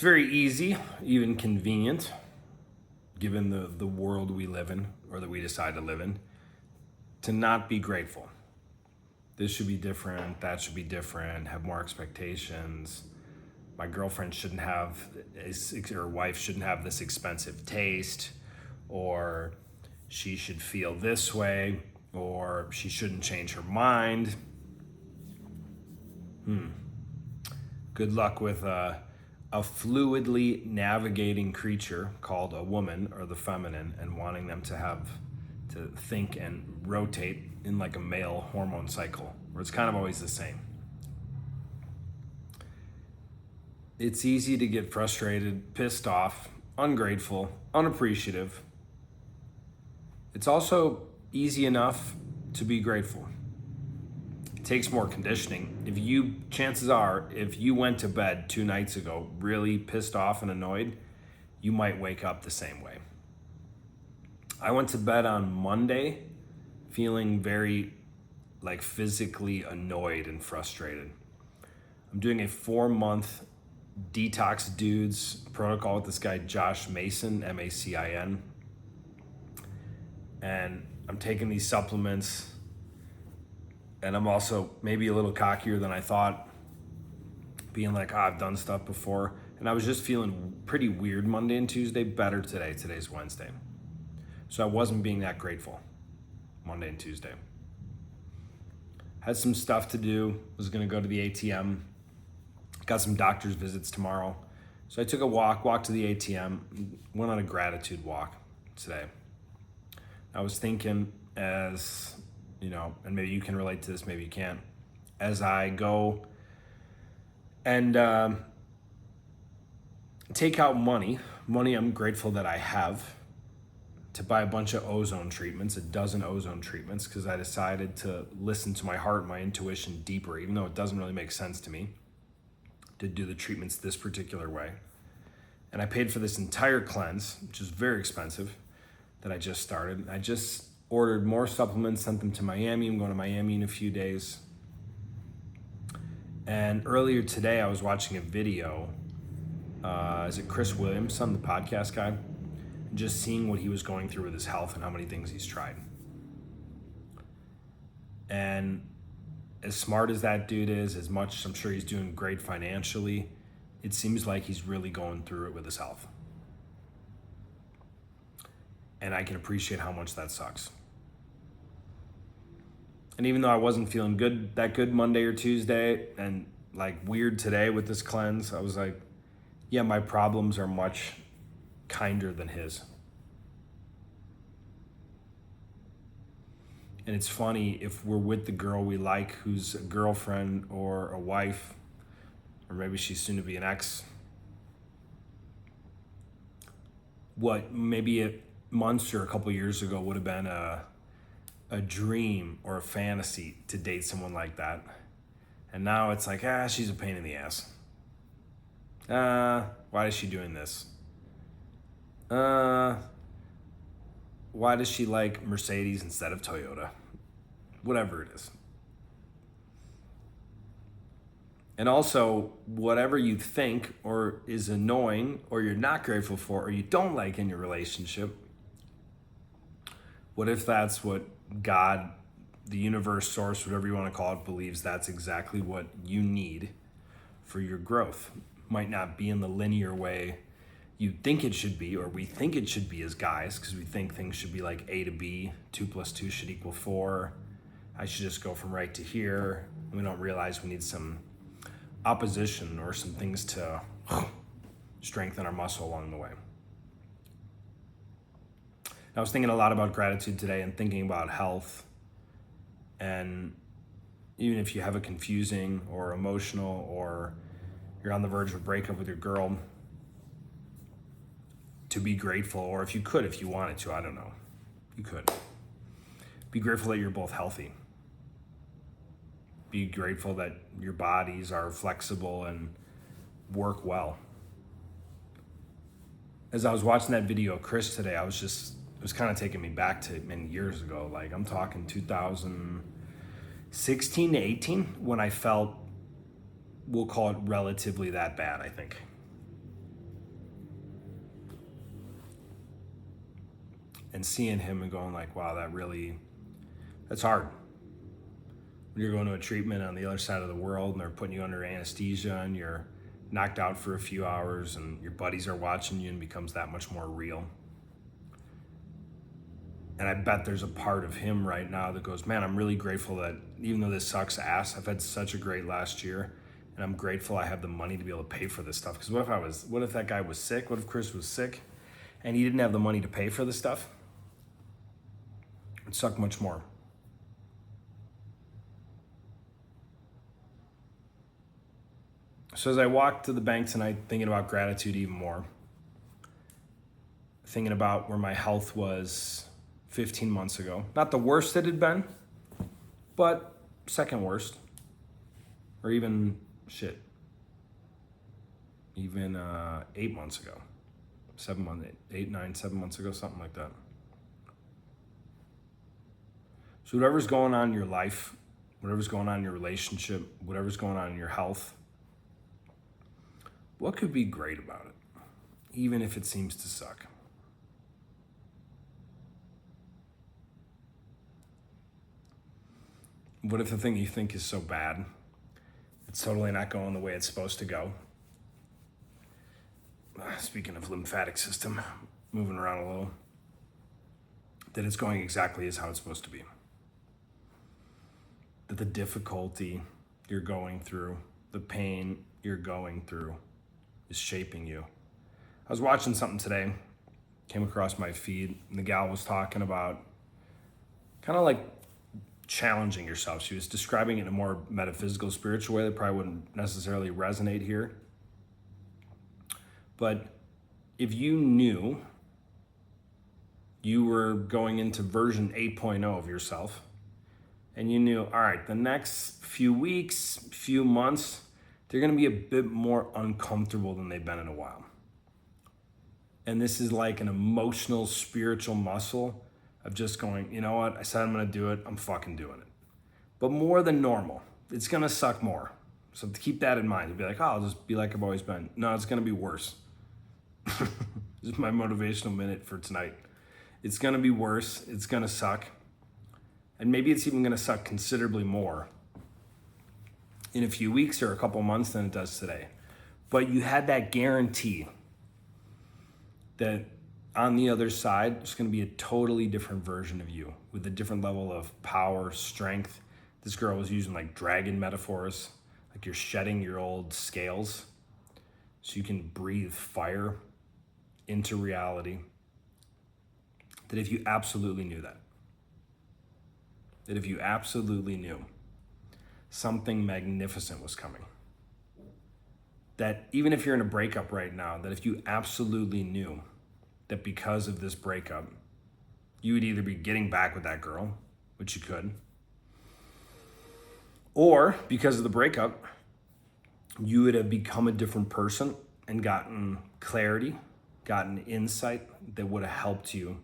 very easy, even convenient, given the world we live in or that we decide to live in, to not be grateful. This should be different, that should be different, have more expectations. My girlfriend shouldn't have, or wife shouldn't have this expensive taste, or she should feel this way, or she shouldn't change her mind. Good luck with a fluidly navigating creature called a woman or the feminine and wanting them to think and rotate in like a male hormone cycle where it's kind of always the same. It's easy to get frustrated, pissed off, ungrateful, unappreciative. It's also easy enough to be grateful. It takes more conditioning. Chances are, if you went to bed 2 nights ago really pissed off and annoyed, you might wake up the same way. I went to bed on Monday feeling very physically annoyed and frustrated. I'm doing a 4-month detox dudes protocol with this guy, Josh Mason, Macin. And I'm taking these supplements, and I'm also maybe a little cockier than I thought, being like, I've done stuff before. And I was just feeling pretty weird Monday and Tuesday, better today. Today's Wednesday. So I wasn't being that grateful Monday and Tuesday. Had some stuff to do, was gonna go to the ATM, got some doctor's visits tomorrow. So I took a walk to the ATM, went on a gratitude walk today. I was thinking, as you know, and maybe you can relate to this, maybe you can't, as I go and take out money I'm grateful that I have, to buy a bunch of ozone treatments, a dozen ozone treatments, because I decided to listen to my heart, my intuition deeper, even though it doesn't really make sense to me to do the treatments this particular way. And I paid for this entire cleanse, which is very expensive, that I just started. I just ordered more supplements, sent them to Miami. I'm going to Miami in a few days. And earlier today, I was watching a video. Is it Chris Williamson, the podcast guy? Just seeing what he was going through with his health and how many things he's tried. And as smart as that dude is, as much I'm sure he's doing great financially, it seems like he's really going through it with his health. And I can appreciate how much that sucks. And even though I wasn't feeling that good Monday or Tuesday, and weird today with this cleanse, I was like, yeah, my problems are much kinder than his. And it's funny, if we're with the girl we like, who's a girlfriend or a wife, or maybe she's soon to be an ex, what maybe months or a couple years ago would have been a dream or a fantasy to date someone like that. And now it's like, she's a pain in the ass. Why is she doing this? Why does she like Mercedes instead of Toyota? Whatever it is. And also, whatever you think or is annoying or you're not grateful for or you don't like in your relationship, what if that's what God, the universe, source, whatever you want to call it, believes that's exactly what you need for your growth? Might not be in the linear way you think it should be, or we think it should be as guys, because we think things should be like A to B, 2 + 2 should equal 4. I should just go from right to here. We don't realize we need some opposition or some things to strengthen our muscle along the way. I was thinking a lot about gratitude today and thinking about health. And even if you have a confusing or emotional, or you're on the verge of a breakup with your girl, to be grateful, or if you wanted to, I don't know, you could. Be grateful that you're both healthy. Be grateful that your bodies are flexible and work well. As I was watching that video of Chris today, it was kind of taking me back to many years ago. I'm talking 2016 to 18, when I felt, we'll call it relatively that bad, I think. and seeing him and going like, wow, that's hard. When you're going to a treatment on the other side of the world and they're putting you under anesthesia and you're knocked out for a few hours and your buddies are watching you, and becomes that much more real. And I bet there's a part of him right now that goes, man, I'm really grateful that even though this sucks ass, I've had such a great last year, and I'm grateful I have the money to be able to pay for this stuff. Because what if that guy was sick? What if Chris was sick and he didn't have the money to pay for this stuff? It'd suck much more. So as I walked to the bank tonight, thinking about gratitude even more, thinking about where my health was 15 months ago. Not the worst it had been, but second worst. Or even 8 months ago. 7 months ago, something like that. So whatever's going on in your life, whatever's going on in your relationship, whatever's going on in your health, what could be great about it, even if it seems to suck? What if the thing you think is so bad, it's totally not going the way it's supposed to go? Speaking of lymphatic system, moving around a little, that it's going exactly as how it's supposed to be. That the difficulty you're going through, the pain you're going through, is shaping you. I was watching something today, came across my feed, and the gal was talking about kind of like challenging yourself. She was describing it in a more metaphysical, spiritual way that probably wouldn't necessarily resonate here. But if you knew you were going into version 8.0 of yourself, and you knew, all right, the next few weeks, few months, they're gonna be a bit more uncomfortable than they've been in a while. And this is like an emotional, spiritual muscle of just going, you know what, I said I'm gonna do it, I'm fucking doing it. But more than normal, it's gonna suck more. So keep that in mind. You'll be like, oh, I'll just be like I've always been. No, it's gonna be worse. This is my motivational minute for tonight. It's gonna be worse, it's gonna suck. And maybe it's even gonna suck considerably more in a few weeks or a couple months than it does today. But you had that guarantee that on the other side, there's gonna be a totally different version of you with a different level of power, strength. This girl was using like dragon metaphors, like you're shedding your old scales so you can breathe fire into reality. That if you absolutely knew that if you absolutely knew something magnificent was coming, that even if you're in a breakup right now, that if you absolutely knew that because of this breakup, you would either be getting back with that girl, which you could, or because of the breakup, you would have become a different person and gotten clarity, gotten insight that would have helped you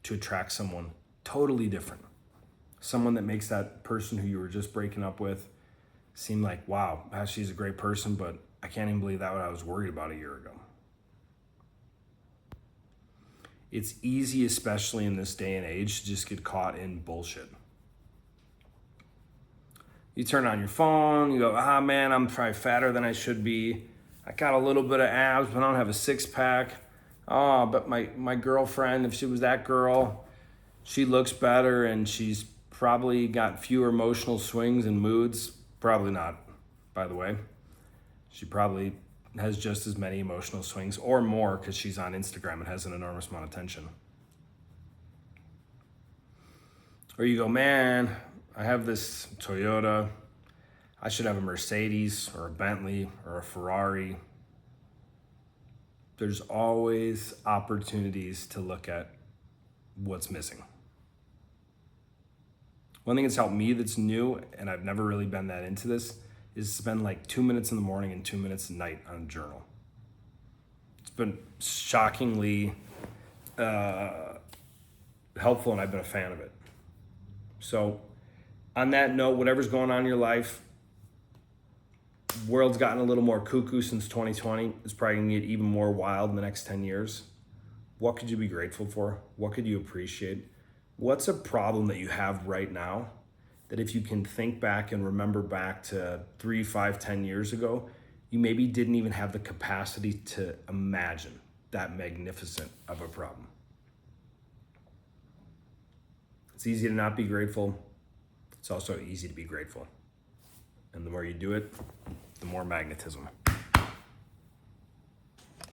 to attract someone totally different. Someone that makes that person who you were just breaking up with seem like, wow, she's a great person, but I can't even believe that what I was worried about a year ago. It's easy, especially in this day and age, to just get caught in bullshit. You turn on your phone, you go, man, I'm probably fatter than I should be. I got a little bit of abs, but I don't have a six pack. Oh, but my girlfriend, if she was that girl, she looks better and she's probably got fewer emotional swings and moods. Probably not, by the way. She probably has just as many emotional swings or more because she's on Instagram and has an enormous amount of attention. Or you go, man, I have this Toyota. I should have a Mercedes or a Bentley or a Ferrari. There's always opportunities to look at what's missing. One thing that's helped me that's new, and I've never really been that into this, is spend like 2 minutes in the morning and 2 minutes at night on a journal. It's been shockingly helpful, and I've been a fan of it. So on that note, whatever's going on in your life, world's gotten a little more cuckoo since 2020. It's probably gonna get even more wild in the next 10 years. What could you be grateful for? What could you appreciate? What's a problem that you have right now that if you can think back and remember back to 3, 5, 10 years ago, you maybe didn't even have the capacity to imagine that magnificent of a problem? It's easy to not be grateful. It's also easy to be grateful. And the more you do it, the more magnetism.